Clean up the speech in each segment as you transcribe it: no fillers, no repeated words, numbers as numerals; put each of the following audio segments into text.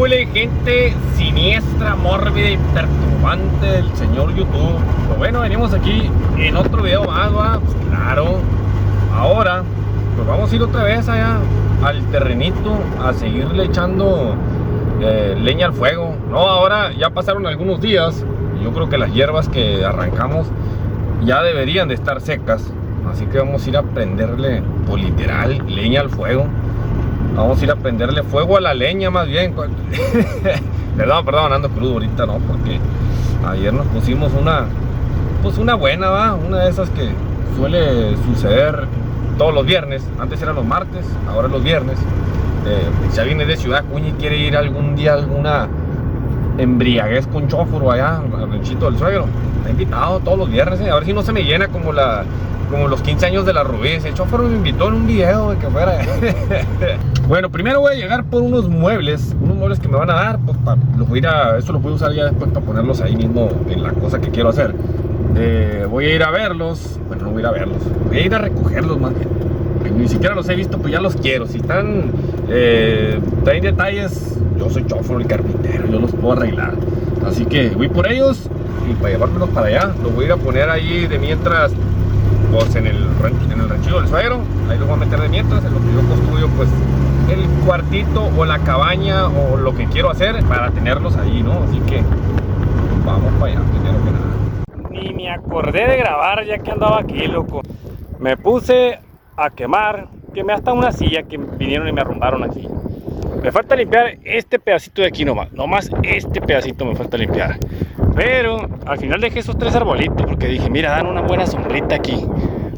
huele, gente siniestra, mórbida y perturbante del señor YouTube? Pues bueno, venimos aquí en otro video más, ¿va? Pues claro. Ahora, pues vamos a ir otra vez allá al terrenito a seguirle echando leña al fuego. No, ahora ya pasaron algunos días y yo creo que las hierbas que arrancamos ya deberían de estar secas. Así que vamos a ir a prenderle, pues literal, leña al fuego. Vamos a ir a prenderle fuego a la leña más bien. Perdón, ando crudo ahorita, no, porque ayer nos pusimos una buena, ¿va? Una de esas que suele suceder todos los viernes. Antes eran los martes, ahora los viernes. Si alguien es de Ciudad Acuña y quiere ir algún día a alguna embriaguez con chóforo allá al ranchito del suegro, está invitado todos los viernes, A ver si no se me llena como los 15 años de la Rubí. El chófero me invitó en un video de que fuera. Bueno, primero voy a llegar por unos muebles que me van a dar, pues eso los voy a usar ya después para ponerlos ahí mismo en la cosa que quiero hacer. Voy a ir a verlos, bueno, no voy a ir a verlos, voy a ir a recogerlos más bien. Ni siquiera los he visto, pues ya los quiero. Si traen detalles, yo soy chófero y carpintero, yo los puedo arreglar. Así que voy por ellos y para llevármelos para allá, los voy a ir a poner ahí de mientras, pues en el ranchito del suegro. Ahí los voy a meter de mientras, en lo que yo construyo, pues el cuartito o la cabaña o lo que quiero hacer para tenerlos ahí, ¿no? Así que vamos para allá, primero que nada. Ni me acordé de grabar ya que andaba aquí, loco. Me puse a quemar hasta una silla que vinieron y me arrumbaron aquí. Me falta limpiar este pedacito de aquí nomás este pedacito me falta limpiar. Pero al final dejé esos 3 arbolitos porque dije, mira, dan una buena sombrita aquí.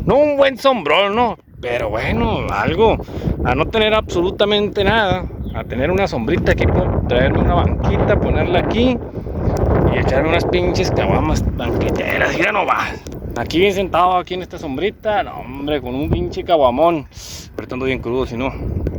No un buen sombrón, no, pero bueno, algo. A no tener absolutamente nada, a tener una sombrita aquí, puedo traerme una banquita, ponerla aquí y echarme unas pinches caguamas banqueteras, mira nomás. Aquí bien sentado, aquí en esta sombrita, no hombre, con un pinche caguamón. Pero estando bien crudo, si no,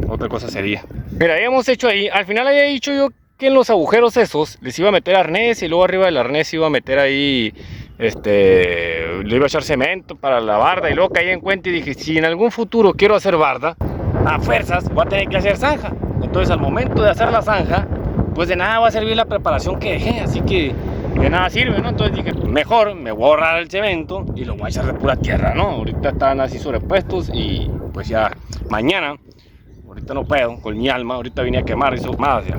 otra cosa sería. Mira, habíamos hecho ahí, al final había dicho yo que en los agujeros esos les iba a meter arnés y luego arriba del arnés iba a meter ahí, le iba a echar cemento para la barda y luego caí en cuenta y dije, si en algún futuro quiero hacer barda, a fuerzas voy a tener que hacer zanja. Entonces al momento de hacer la zanja, pues de nada va a servir la preparación que dejé, así que de nada sirve, ¿no? Entonces dije, mejor me voy a ahorrar el cemento y lo voy a echar de pura tierra, ¿no? Ahorita están así sobrepuestos y pues ya mañana, ahorita no puedo con mi alma, ahorita vine a quemar esas quemadas ya.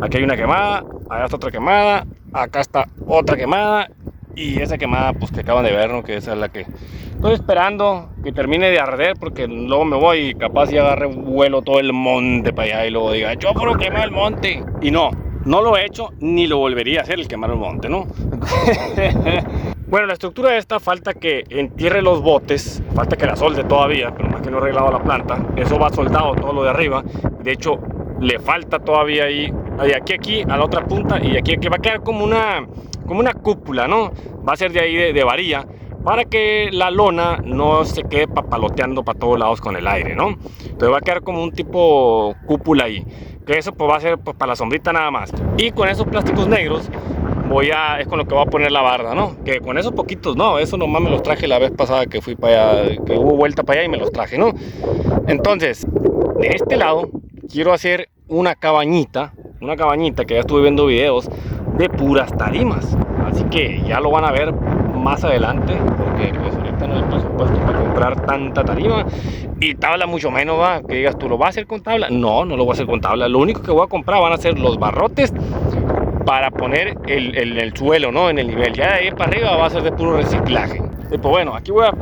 Aquí hay una quemada, allá está otra quemada, acá está otra quemada y esa quemada pues que acaban de ver, ¿no? Que esa es la que estoy esperando que termine de arder porque luego me voy y capaz ya agarre vuelo todo el monte para allá y luego diga, yo por quemar el monte. Y no lo he hecho ni lo volvería a hacer el quemar el monte, ¿no? Bueno, la estructura de esta falta que entierre los botes, falta que la solde todavía, pero más que no he arreglado la planta. Eso va soldado todo lo de arriba. De hecho, le falta todavía ahí, de aquí a la otra punta y aquí va a quedar como una cúpula, ¿no? Va a ser de ahí de varilla para que la lona no se quede papaloteando para todos lados con el aire, ¿no? Entonces va a quedar como un tipo cúpula ahí, que eso pues va a ser pues, para la sombrita nada más. Y con esos plásticos negros es con lo que voy a poner la barda, ¿no? Que con esos poquitos, no, eso nomás me los traje la vez pasada que fui para allá, que hubo vuelta para allá y me los traje, ¿no? Entonces, de este lado quiero hacer una cabañita que ya estuve viendo videos de puras tarimas, así que ya lo van a ver más adelante porque pues ahorita no hay presupuesto para comprar tanta tarima y tabla mucho menos, va, que digas tú, ¿lo vas a hacer con tabla? No lo voy a hacer con tabla, lo único que voy a comprar van a ser los barrotes para poner el suelo, ¿no? En el nivel, ya de ahí para arriba va a ser de puro reciclaje. Y pues bueno, aquí voy a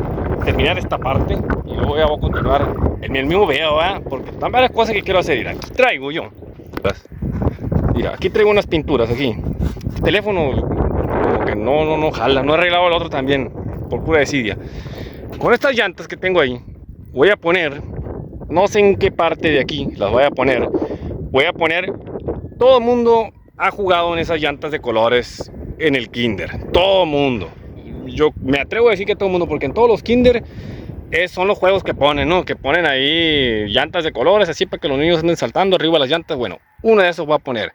terminar esta parte y luego ya voy a continuar en el mismo video, ¿verdad? Porque están varias cosas que quiero hacer. Mira, aquí traigo yo, mira, aquí traigo unas pinturas aquí. El teléfono como que no jala, no he arreglado el otro también por pura desidia. Con estas llantas que tengo ahí voy a poner, no sé en qué parte de aquí las voy a poner, todo el mundo ha jugado en esas llantas de colores en el kinder, todo el mundo. Yo me atrevo a decir que todo el mundo, porque en todos los kinder son los juegos que ponen, ¿no? Que ponen ahí llantas de colores así para que los niños anden saltando arriba de las llantas. Bueno, uno de esos voy a poner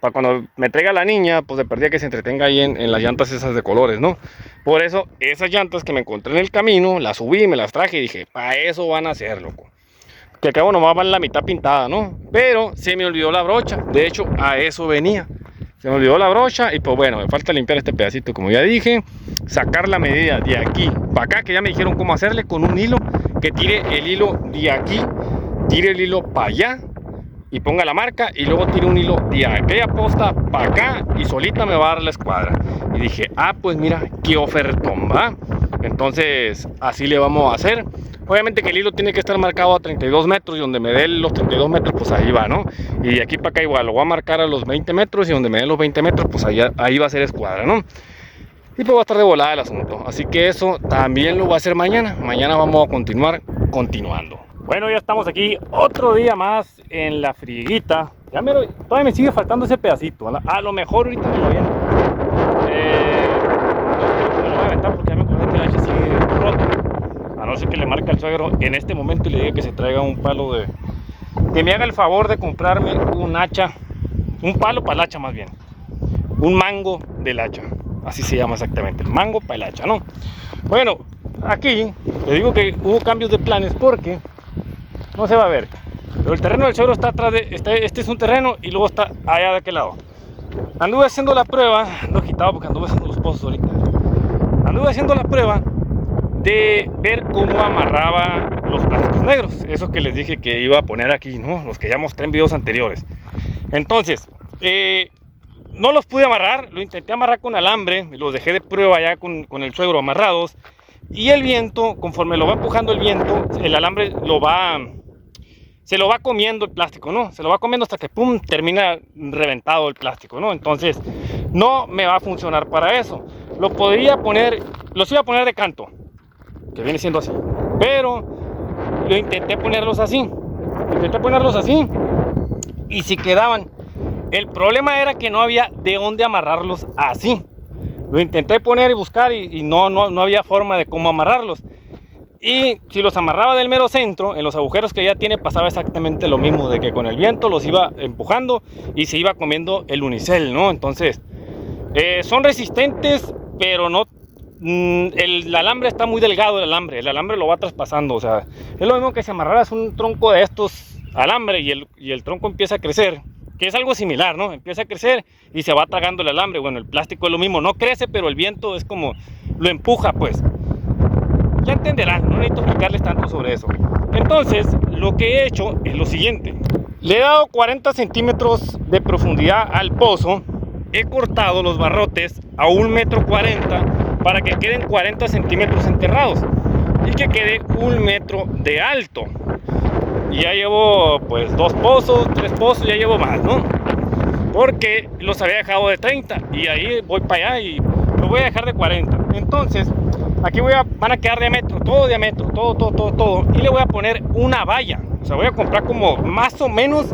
para cuando me traiga la niña, pues de perdida que se entretenga ahí en las llantas esas de colores, ¿no? Por eso esas llantas que me encontré en el camino las subí, me las traje y dije, para eso van a ser, loco. que acabo nomás va en la mitad pintada, ¿no? Pero se me olvidó la brocha, de hecho a eso venía. Se me olvidó la brocha y pues bueno, me falta limpiar este pedacito como ya dije, sacar la medida de aquí para acá, que ya me dijeron cómo hacerle con un hilo, que tire el hilo de aquí, tire el hilo para allá y ponga la marca y luego tire un hilo de aquella posta para acá y solita me va a dar la escuadra. Y dije, ah, pues mira, qué ofertón, ¿va? Entonces así le vamos a hacer. Obviamente que el hilo tiene que estar marcado a 32 metros y donde me dé los 32 metros pues ahí va, ¿no? Y de aquí para acá igual lo voy a marcar a los 20 metros y donde me den los 20 metros pues ahí va a ser escuadra, ¿no? Y pues va a estar de volada el asunto. Así que eso también lo voy a hacer mañana. Mañana vamos a continuando. Bueno, ya estamos aquí otro día más en la friguita. Todavía me sigue faltando ese pedacito. A lo mejor ahorita me lo viene. Me lo voy a aventar porque ya me acordé que el hacha sigue roto. A no ser que le marque al suegro en este momento y le diga que se traiga un palo de... Que me haga el favor de comprarme un hacha. Un palo para el hacha más bien. Un mango del hacha. Así se llama exactamente. El mango para el hacha, ¿no? Bueno, aquí le digo que hubo cambios de planes porque... No se va a ver, pero el terreno del suegro está atrás de este es un terreno y luego está allá de aquel lado. Anduve haciendo la prueba, no he quitado porque anduve haciendo los pozos ahorita. Anduve haciendo la prueba de ver cómo amarraba los plásticos negros, esos que les dije que iba a poner aquí, ¿no? Los que ya mostré en videos anteriores. Entonces, no los pude amarrar, lo intenté amarrar con alambre, los dejé de prueba ya con el suegro amarrados. Y el viento, conforme lo va empujando el viento, el alambre se lo va comiendo el plástico, ¿no? Se lo va comiendo hasta que pum, termina reventado el plástico, ¿no? Entonces no me va a funcionar para eso. Los iba a poner de canto, que viene siendo así, pero lo intenté ponerlos así y si quedaban. El problema era que no había de dónde amarrarlos así. Lo intenté poner y buscar y no había forma de cómo amarrarlos. Y si los amarraba del mero centro, en los agujeros que ya tiene, pasaba exactamente lo mismo, de que con el viento los iba empujando y se iba comiendo el unicel, ¿no? Entonces, son resistentes, pero no... el alambre está muy delgado, el alambre lo va traspasando, o sea, es lo mismo que si amarraras un tronco de estos alambre y el tronco empieza a crecer, que es algo similar, ¿no? Empieza a crecer y se va tragando el alambre. Bueno, el plástico es lo mismo, no crece, pero el viento es como lo empuja, pues. Ya entenderán, no necesito explicarles tanto sobre eso. Entonces, lo que he hecho es lo siguiente. Le he dado 40 centímetros de profundidad al pozo. He cortado los barrotes a 1,40 m para que queden 40 centímetros enterrados y que quede 1 metro de alto. Y ya llevo pues 2 pozos, 3 pozos, ya llevo más, ¿no? Porque los había dejado de 30 y ahí voy para allá y los voy a dejar de 40. Entonces, aquí van a quedar diámetro, todo diámetro, todo. Y le voy a poner una valla. O sea, voy a comprar como más o menos,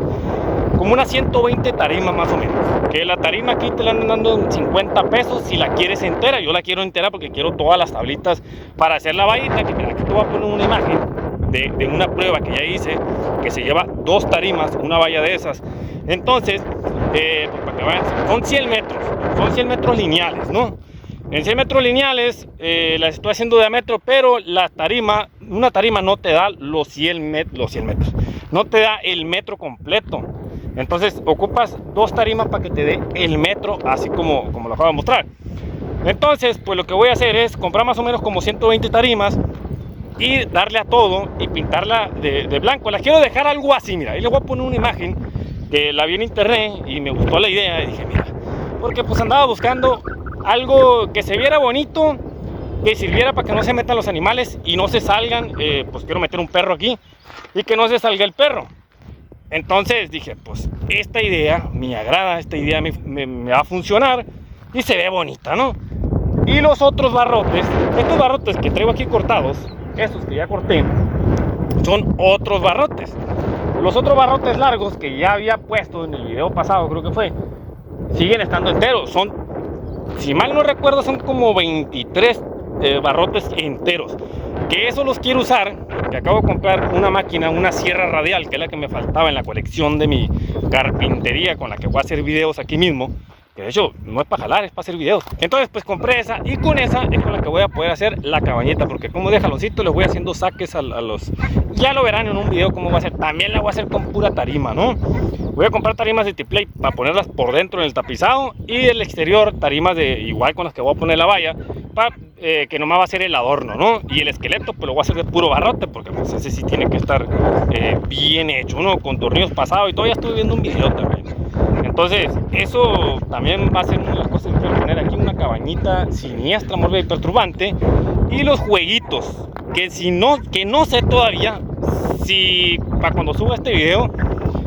como unas 120 tarimas más o menos. Que la tarima aquí te la andan dando en 50 pesos si la quieres entera. Yo la quiero entera porque quiero todas las tablitas para hacer la vallita. Que mira, aquí te voy a poner una imagen de una prueba que ya hice, que se lleva 2 tarimas, una valla de esas. Entonces, pues para que vayan, son 100 metros lineales, ¿no? En 100 metros lineales las estoy haciendo de diámetro, pero una tarima no te da los 100 metros, no te da el metro completo. Entonces ocupas 2 tarimas para que te dé el metro, así como lo acabo de mostrar. Entonces, pues lo que voy a hacer es comprar más o menos como 120 tarimas y darle a todo y pintarla de blanco. La quiero dejar algo así, mira, ahí le voy a poner una imagen que la vi en internet y me gustó la idea y dije, mira, porque pues andaba buscando algo que se viera bonito, que sirviera para que no se metan los animales y no se salgan. Pues quiero meter un perro aquí y que no se salga el perro. Entonces dije, pues esta idea me agrada, esta idea me va a funcionar y se ve bonita, ¿no? Y los otros barrotes, estos barrotes que traigo aquí cortados, estos que ya corté, son otros barrotes. Los otros barrotes largos que ya había puesto en el video pasado, creo que fue, siguen estando enteros. Son, si mal no recuerdo, son como 23 barrotes enteros. Que eso los quiero usar, que acabo de comprar una máquina, una sierra radial, que es la que me faltaba en la colección de mi carpintería, con la que voy a hacer videos aquí mismo. que de hecho no es para jalar, es para hacer videos. Entonces pues compré esa, y con esa es con la que voy a poder hacer la cabañita, porque como de jaloncito les voy haciendo saques a los... Ya lo verán en un video cómo va a ser. También la voy a hacer con pura tarima, ¿no? Voy a comprar tarimas de T-Play para ponerlas por dentro en el tapizado, y el exterior tarimas de igual con las que voy a poner la valla, para que nomás va a ser el adorno, ¿no? Y el esqueleto pues lo voy a hacer de puro barrote, porque pues ese sí tiene que estar bien hecho, ¿no? Con tornillos pasados y todo. Ya estuve viendo un video también. Entonces eso también va a ser una de las cosas que quiero poner aquí, una cabañita siniestra, mórbida y perturbante. Y los jueguitos, que no sé todavía si para cuando suba este video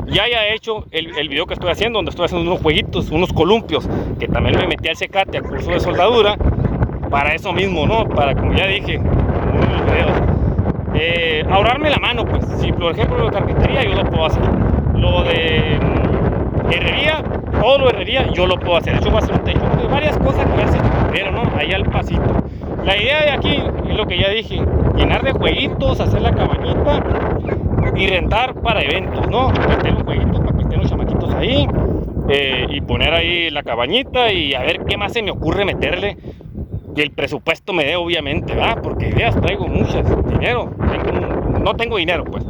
ya haya hecho el video que estoy haciendo, donde estoy haciendo unos jueguitos, unos columpios, que también me metí al Cecate a curso de soldadura para eso mismo, ¿no? Para, como ya dije en los videos, ahorrarme la mano, pues. Si por ejemplo lo de carpintería yo lo puedo hacer, lo de herrería, todo lo de herrería yo lo puedo hacer. De hecho voy a hacer un techo, de varias cosas que hacer, pero no, ahí al pasito. La idea de aquí es lo que ya dije, llenar de jueguitos, hacer la cabañita y rentar para eventos, ¿no? Meter los jueguitos para que estén los chamaquitos ahí, y poner ahí la cabañita, y a ver qué más se me ocurre meterle. Y el presupuesto me dé, obviamente, ¿verdad? Porque ideas traigo muchas, dinero, no tengo dinero, pues.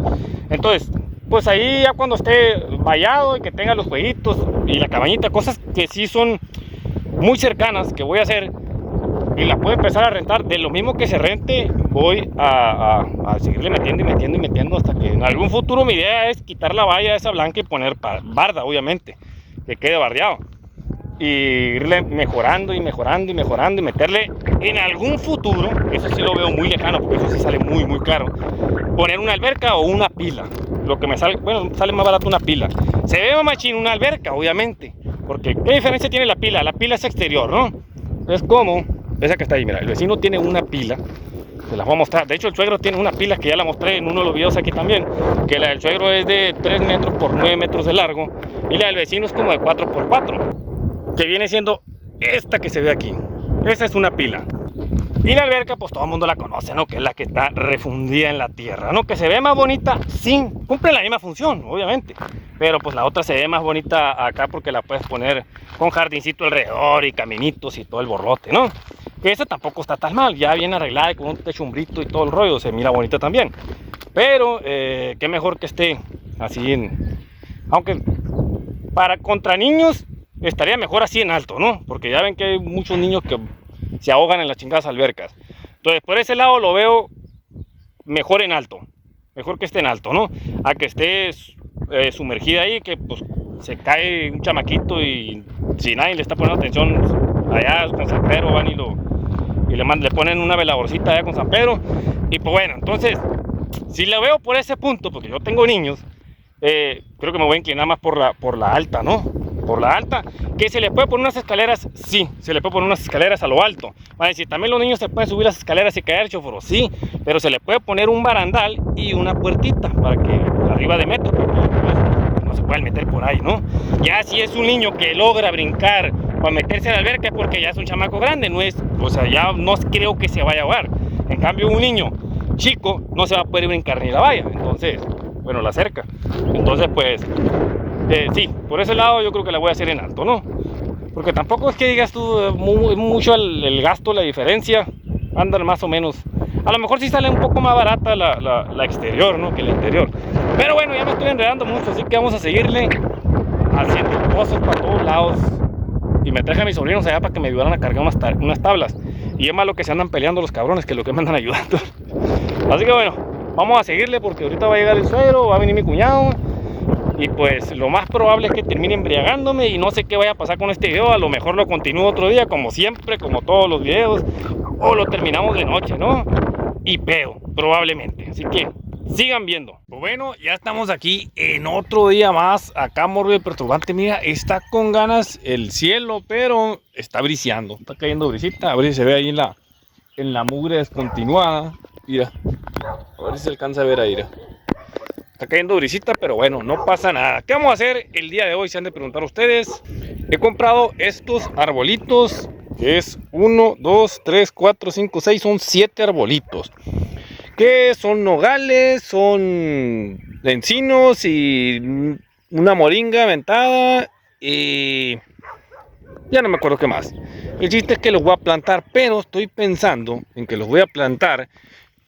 Entonces, pues ahí ya cuando esté vallado y que tenga los jueguitos y la cabañita, cosas que sí son muy cercanas que voy a hacer, y la puedo empezar a rentar, de lo mismo que se rente, voy a seguirle metiendo y metiendo y metiendo hasta que en algún futuro mi idea es quitar la valla esa blanca y poner barda, obviamente, que quede bardeado. Y irle mejorando y mejorando y mejorando y meterle en algún futuro, eso sí lo veo muy lejano porque eso sí sale muy muy caro, poner una alberca o una pila. Lo que me sale, bueno, sale más barato una pila. Se ve más machín una alberca, obviamente, porque ¿qué diferencia tiene la pila? La pila es exterior, ¿no? Es como esa que está ahí, mira, el vecino tiene una pila, se las voy a mostrar. De hecho el suegro tiene una pila que ya la mostré en uno de los videos aquí también, que la del suegro es de 3 metros por 9 metros de largo, y la del vecino es como de 4 por 4, que viene siendo esta que se ve aquí. Esa es una pila. Y la alberca, pues todo el mundo la conoce, ¿no? Que es la que está refundida en la tierra, ¿no? Que se ve más bonita, sí, cumple la misma función, obviamente. Pero pues la otra se ve más bonita acá porque la puedes poner con jardincito alrededor y caminitos y todo el borlote, ¿no? Que esa tampoco está tan mal, ya bien arreglada y con un techumbrito y todo el rollo, se mira bonita también. Pero qué mejor que esté así en... Aunque contra niños estaría mejor así en alto, ¿no? Porque ya ven que hay muchos niños que se ahogan en las chingadas albercas. Entonces por ese lado lo veo mejor en alto, mejor que esté en alto, ¿no? A que esté sumergida ahí, que pues se cae un chamaquito y si nadie le está poniendo atención, allá con San Pedro van y le ponen una veladorcita allá con San Pedro. Y pues bueno, entonces si lo veo por ese punto, porque yo tengo niños, creo que me voy a inclinar más por la alta, ¿no? Por la alta, que se le puede poner unas escaleras, sí, se le puede poner unas escaleras a lo alto. Va a decir, también los niños se pueden subir las escaleras y caer, choforo, sí, pero se le puede poner un barandal y una puertita para que arriba de metro, pues, no se puedan meter por ahí, ¿no? Ya si es un niño que logra brincar para meterse a la alberca, porque ya es un chamaco grande, no es, o sea, ya no creo que se vaya a ahogar. En cambio, un niño chico no se va a poder brincar ni la valla, entonces, bueno, la cerca. Entonces, pues, sí, por ese lado yo creo que la voy a hacer en alto, ¿no? Porque tampoco es que digas tú mucho el gasto, la diferencia, andan más o menos. A lo mejor sí sale un poco más barata la exterior, ¿no? Que la interior. Pero bueno, ya me estoy enredando mucho, así que vamos a seguirle haciendo cosas para todos lados. Y me traje a mis sobrinos allá para que me ayudaran a cargar unas tablas. Y es más lo que se andan peleando los cabrones que lo que me andan ayudando. Así que bueno, vamos a seguirle porque ahorita va a llegar el suegro, va a venir mi cuñado. Y pues lo más probable es que termine embriagándome y no sé qué vaya a pasar con este video. A lo mejor lo continúo otro día, como siempre, como todos los videos, o lo terminamos de noche, ¿no? Y pedo, probablemente. Así que sigan viendo. Pues bueno, ya estamos aquí en otro día más. Acá mórbido y perturbante. Mira, está con ganas el cielo, pero está briseando. Está cayendo brisita. A ver si se ve ahí en la mugre descontinuada. Mira, a ver si se alcanza a ver ahí. Mira. Está cayendo brisita, pero bueno, no pasa nada. ¿Qué vamos a hacer el día de hoy? Se han de preguntar ustedes. He comprado estos arbolitos, que es 1, 2, 3, 4, 5, 6, son 7 arbolitos. Que son nogales, son encinos y una moringa aventada. Y Ya no me acuerdo qué más. El chiste es que los voy a plantar, pero estoy pensando en que los voy a plantar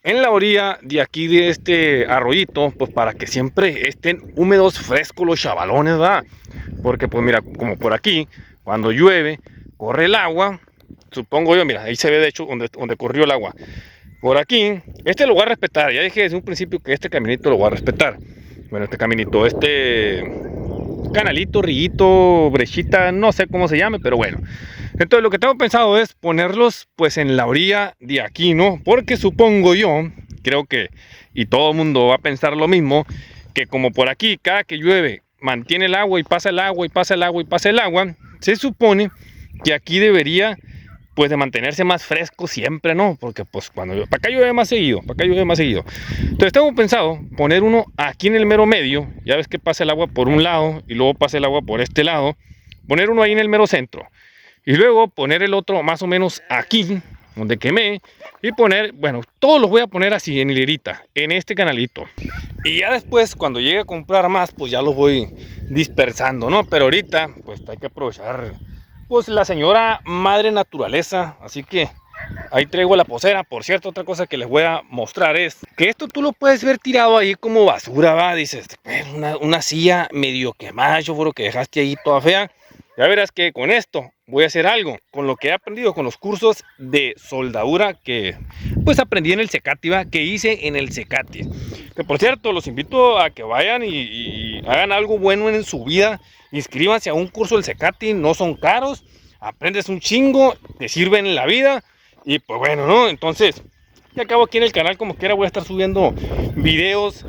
en la orilla de aquí de este arroyito, pues para que siempre estén húmedos, frescos los chavalones, ¿verdad? Porque pues mira, como por aquí, cuando llueve, corre el agua, supongo yo, mira, ahí se ve de hecho donde corrió el agua. Por aquí, este lo voy a respetar, ya dije desde un principio que este caminito lo voy a respetar. Bueno, este caminito, este canalito, riguito, brechita, no sé cómo se llame, pero bueno. Entonces lo que tengo pensado es ponerlos pues en la orilla de aquí, ¿no? Porque supongo yo, creo que, y todo el mundo va a pensar lo mismo, que como por aquí cada que llueve mantiene el agua y pasa el agua y pasa el agua y pasa el agua, se supone que aquí debería pues de mantenerse más fresco siempre, ¿no? Porque pues cuando para acá llueve más seguido, para acá llueve más seguido. Entonces tengo pensado poner uno aquí en el mero medio, ya ves que pasa el agua por un lado y luego pasa el agua por este lado, poner uno ahí en el mero centro. Y luego poner el otro más o menos aquí, donde quemé, y poner, bueno, todos los voy a poner así en hilerita, en este canalito. Y ya después, cuando llegue a comprar más, pues ya los voy dispersando, ¿no? Pero ahorita, pues hay que aprovechar, pues la señora madre naturaleza, así que ahí traigo la posera. Por cierto, otra cosa que les voy a mostrar es que esto tú lo puedes ver tirado ahí como basura, va, dices, una silla medio quemada, yo creo que dejaste ahí toda fea. Ya verás que con esto voy a hacer algo, con lo que he aprendido con los cursos de soldadura que pues aprendí en el Cecati, ¿va? Que hice en el Cecati. Que por cierto, los invito a que vayan y hagan algo bueno en su vida. Inscríbanse a un curso del Cecati, no son caros, aprendes un chingo, te sirven en la vida. Y pues bueno, ¿no? Entonces, ya acabo aquí en el canal, como quiera voy a estar subiendo videos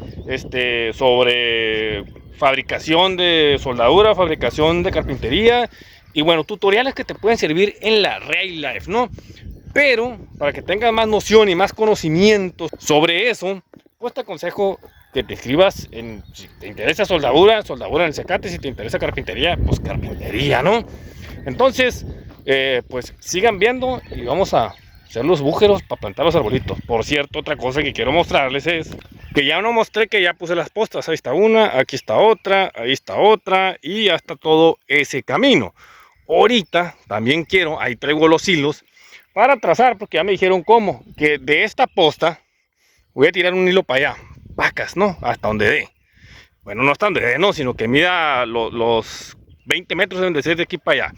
sobre fabricación de soldadura, fabricación de carpintería y bueno, tutoriales que te pueden servir en la real life, ¿no? Pero para que tengas más noción y más conocimientos sobre eso, pues te aconsejo que te inscribas en, si te interesa soldadura, soldadura en el Cecati, si te interesa carpintería, pues carpintería, ¿no? Entonces, pues sigan viendo y vamos a hacer los bújeros para plantar los arbolitos. Por cierto, otra cosa que quiero mostrarles es que ya no mostré que ya puse las postas. Ahí está una, aquí está otra, ahí está otra y ya está todo ese camino. Ahorita también quiero, ahí traigo los hilos para trazar, porque ya me dijeron cómo, que de esta posta voy a tirar un hilo para allá, vacas, ¿no? Hasta donde dé. Bueno, no hasta donde dé, no, sino que mida los 20 metros deben de ser de aquí para allá.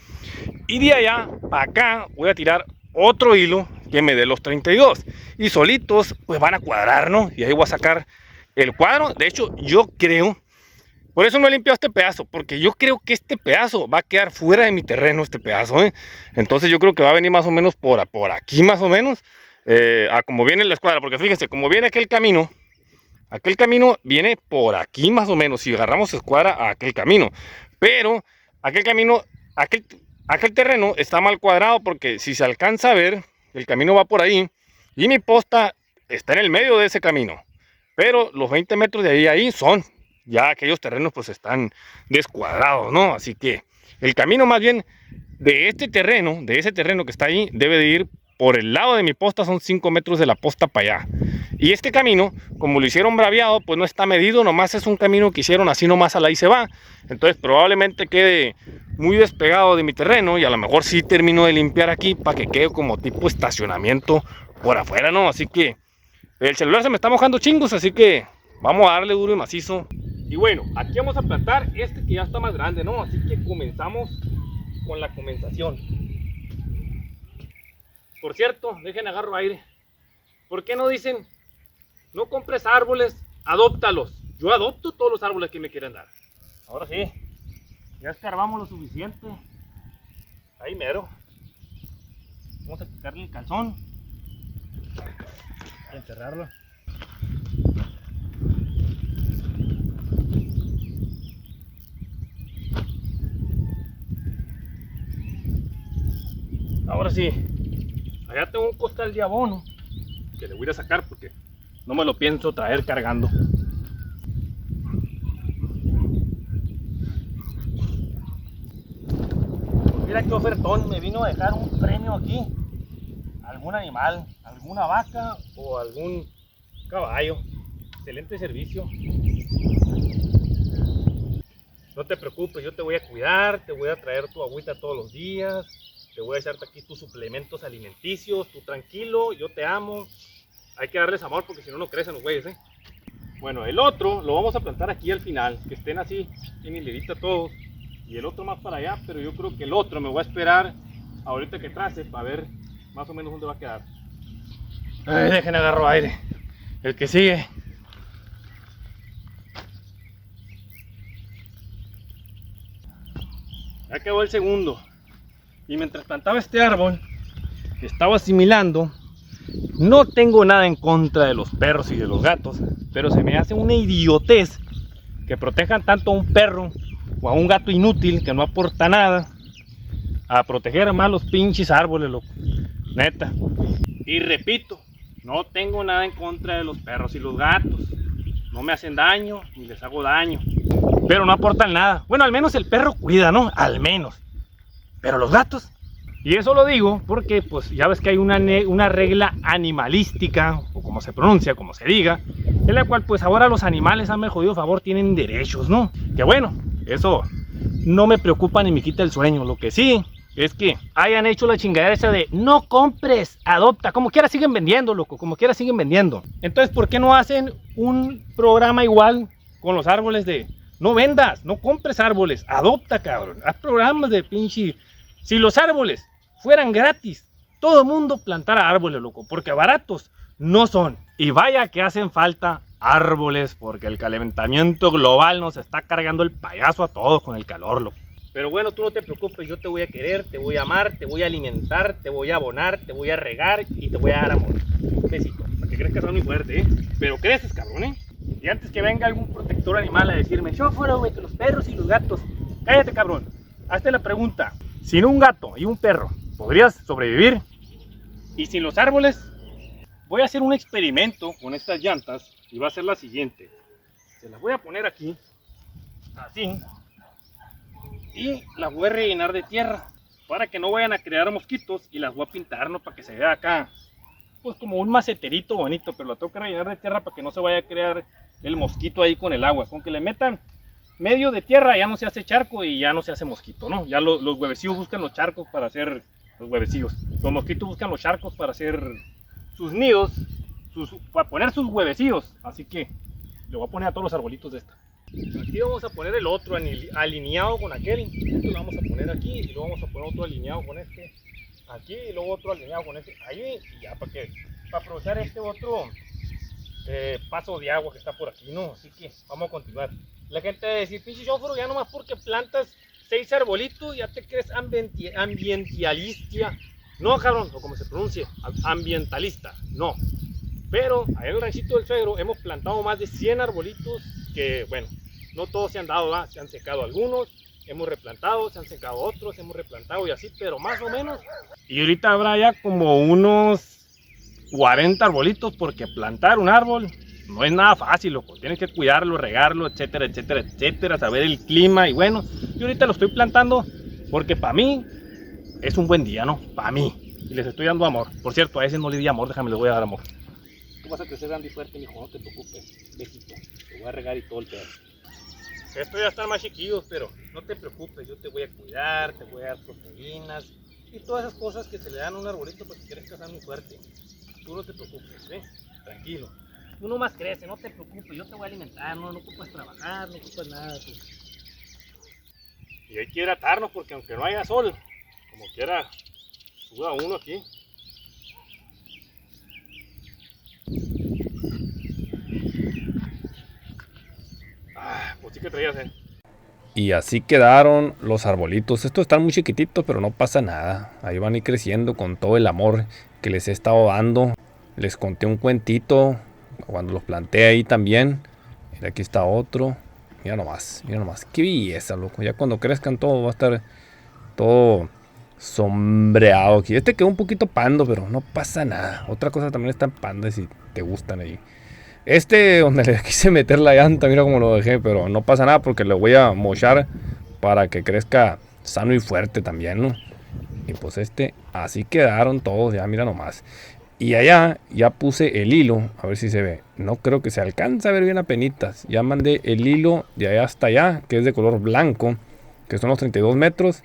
Y de allá para acá voy a tirar otro hilo que me dé los 32 y solitos pues van a cuadrar, ¿no? Y ahí voy a sacar el cuadro. De hecho yo creo, por eso no he limpiado este pedazo, porque yo creo que este pedazo va a quedar fuera de mi terreno, este pedazo, ¿eh? Entonces yo creo que va a venir más o menos por aquí más o menos, a como viene la escuadra, porque fíjense, como viene aquel camino viene por aquí más o menos, si agarramos escuadra a aquel camino, pero aquel camino, aquel terreno está mal cuadrado, porque si se alcanza a ver, el camino va por ahí y mi posta está en el medio de ese camino, pero los 20 metros de ahí son ya aquellos terrenos pues están descuadrados, ¿no? Así que el camino más bien de este terreno, de ese terreno que está ahí, debe de ir por el lado de mi posta, son 5 metros de la posta para allá. Y este camino, como lo hicieron braviado, pues no está medido, nomás es un camino que hicieron así nomás a la y se va. Entonces probablemente quede muy despegado de mi terreno y a lo mejor sí termino de limpiar aquí para que quede como tipo estacionamiento por afuera, ¿no? Así que el celular se me está mojando chingos, así que vamos a darle duro y macizo. Y bueno, aquí vamos a plantar este que ya está más grande, ¿no? Así que comenzamos con la comenzación. Por cierto, dejen agarro aire. ¿Por qué no dicen, no compres árboles, adóptalos? Yo adopto todos los árboles que me quieren dar. Ahora sí, ya escarbamos lo suficiente. Ahí mero. Vamos a quitarle el calzón y enterrarlo. Ahora sí, allá tengo un costal de abono que le voy a ir a sacar porque no me lo pienso traer cargando. Mira qué ofertón, me vino a dejar un premio aquí. Algún animal, alguna vaca o algún caballo. Excelente servicio. No te preocupes, yo te voy a cuidar, te voy a traer tu agüita todos los días, te voy a echarte aquí tus suplementos alimenticios, tú tranquilo, yo te amo. Hay que darles amor porque si no, no crecen los güeyes, ¿eh? Bueno, el otro lo vamos a plantar aquí al final, que estén así en hilerita todos. Y el otro más para allá, pero yo creo que el otro me voy a esperar ahorita que trace para ver más o menos dónde va a quedar. Ay, dejen agarro aire. El que sigue. Ya quedó el segundo. Y mientras plantaba este árbol, estaba asimilando. No tengo nada en contra de los perros y de los gatos, pero se me hace una idiotez que protejan tanto a un perro o a un gato inútil que no aporta nada a proteger más los pinches árboles, loco. Neta. Y repito, no tengo nada en contra de los perros y los gatos. No me hacen daño ni les hago daño, pero no aportan nada. Bueno, al menos el perro cuida, ¿no? Al menos. Pero los gatos. Y eso lo digo porque pues ya ves que hay una regla animalística, o como se pronuncia, como se diga, en la cual pues ahora los animales, a mi jodido favor, tienen derechos, ¿no? Que bueno, eso no me preocupa ni me quita el sueño. Lo que sí es que hayan hecho la chingadera esa de no compres, adopta, como quiera siguen vendiendo, loco, como quiera siguen vendiendo. Entonces, ¿por qué no hacen un programa igual con los árboles de no vendas, no compres árboles, adopta, cabrón? Haz programas de pinche... Si los árboles fueran gratis, todo el mundo plantara árboles, loco, porque baratos no son. Y vaya que hacen falta árboles, porque el calentamiento global nos está cargando el payaso a todos con el calor, loco. Pero bueno, tú no te preocupes, yo te voy a querer, te voy a amar, te voy a alimentar, te voy a abonar, te voy a regar y te voy a dar amor. Un besito, para que crezcas muy fuerte, ¿eh? Pero creces, cabrón, ¿eh? Y antes que venga algún protector animal a decirme, yo fuera, güey, que los perros y los gatos. Cállate, cabrón. Hazte la pregunta. Sin un gato y un perro, ¿podrías sobrevivir? Y sin los árboles, voy a hacer un experimento con estas llantas y va a ser la siguiente. Se las voy a poner aquí, así, y las voy a rellenar de tierra para que no vayan a crear mosquitos y las voy a pintar, ¿no? Para que se vea acá, pues como un maceterito bonito, pero la tengo que rellenar de tierra para que no se vaya a crear el mosquito ahí con el agua. Con que le metan medio de tierra ya no se hace charco y ya no se hace mosquito, ¿no? Ya los huevecillos buscan los charcos para hacer los huevecillos. Los mosquitos buscan los charcos para hacer sus nidos, para poner sus huevecillos. Así que le voy a poner a todos los arbolitos de esta. Aquí vamos a poner el otro alineado con aquel. Esto lo vamos a poner aquí y luego vamos a poner otro alineado con este. Aquí y luego otro alineado con este. Ahí y ya para aprovechar este otro paso de agua que está por aquí, ¿no? Así que vamos a continuar. La gente va a decir, pinche chóforo, ya nomás porque plantas 6 arbolitos ya te crees ambientalista. No, cabrón, o como se pronuncie, ambientalista, no. Pero allá en el ranchito del suegro hemos plantado más de 100 arbolitos que, bueno, no todos se han dado, ¿verdad? Se han secado algunos, hemos replantado, se han secado otros, hemos replantado y así, pero más o menos. Y ahorita habrá ya como unos 40 arbolitos porque plantar un árbol no es nada fácil, loco. Tienes que cuidarlo, regarlo, etcétera, etcétera, etcétera, saber el clima y bueno, yo ahorita lo estoy plantando porque para mí es un buen día, ¿no? Para mí. Y les estoy dando amor. Por cierto, a ese no le di amor, déjame, les voy a dar amor. Tú vas a crecer grande y fuerte, mijo, no te preocupes. Besito, te voy a regar y todo el pedo. Estos ya están más chiquillos, pero no te preocupes, yo te voy a cuidar, te voy a dar proteínas y todas esas cosas que se le dan a un arbolito para que crezca muy fuerte. Tú no te preocupes, ¿eh? Tranquilo. Tú nomás crece, no te preocupes, yo te voy a alimentar, no ocupas trabajar, no ocupas nada. Tú. Y hay que hidratarnos porque aunque no haya sol, como quiera, suda uno aquí. Pues sí que traías, Y así quedaron los arbolitos. Estos están muy chiquititos, pero no pasa nada. Ahí van a ir creciendo con todo el amor que les he estado dando. Les conté un cuentito cuando los planté ahí también. Mira, aquí está otro. Mira nomás, qué belleza, loco. Ya cuando crezcan todo va a estar todo sombreado aquí. Este quedó un poquito pando, pero no pasa nada. Otra cosa también está en panda si te gustan ahí. Este donde le quise meter la llanta, mira cómo lo dejé, pero no pasa nada porque le voy a mochar para que crezca sano y fuerte también, ¿no? Y pues así quedaron todos, ya mira nomás. Y allá ya puse el hilo, a ver si se ve. No creo que se alcanza a ver bien apenitas. Ya mandé el hilo de allá hasta allá, que es de color blanco, que son los 32 metros.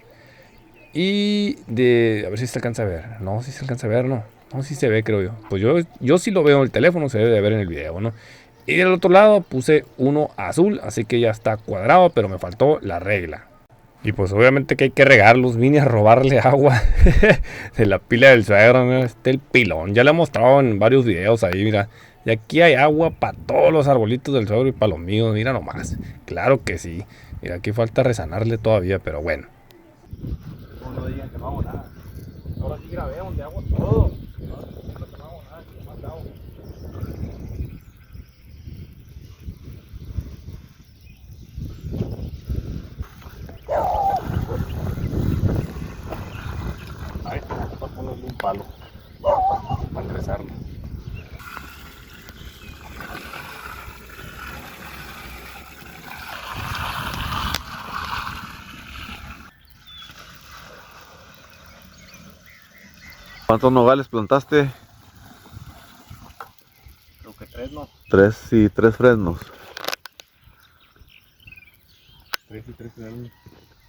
Y de... a ver si se alcanza a ver. No, si se alcanza a ver, no. No, si se ve, creo yo. Pues yo sí lo veo en el teléfono, se debe de ver en el video, ¿no? Y del otro lado puse uno azul, así que ya está cuadrado, pero me faltó la regla. Y pues obviamente que hay que regarlos, vine a robarle agua de la pila del suegro, mira, el pilón. Ya le he mostrado en varios videos ahí, mira. Y aquí hay agua para todos los arbolitos del suegro y para los míos, mira nomás. Claro que sí. Mira, aquí falta resanarle todavía, pero bueno. No digan que no hago nada. Ahora sí grabé donde hago todo. No hago nada, que más hago. Ahí está, para ponerle un palo para enderezarlo. ¿Cuántos nogales plantaste? Creo que 3, ¿no? 3 y 3 fresnos. 3 y 3 fresnos.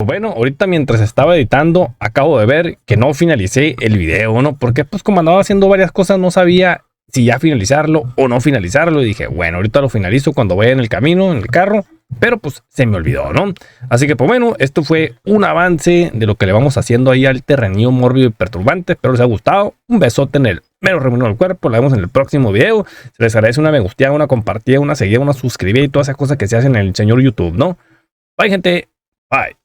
Bueno, ahorita mientras estaba editando, acabo de ver que no finalicé el video, ¿no? Porque pues como andaba haciendo varias cosas, no sabía si ya finalizarlo o no finalizarlo. Y dije, bueno, ahorita lo finalizo cuando vaya en el camino, en el carro. Pero pues se me olvidó, ¿no? Así que pues bueno, esto fue un avance de lo que le vamos haciendo ahí al terrenillo mórbido y perturbante. Espero les haya gustado. Un besote en el mero remino del cuerpo. La vemos en el próximo video. Se les agradece una me gusteada, una compartida, una seguida, una suscribida y todas esas cosas que se hacen en el señor YouTube, ¿no? Bye, gente. Bye.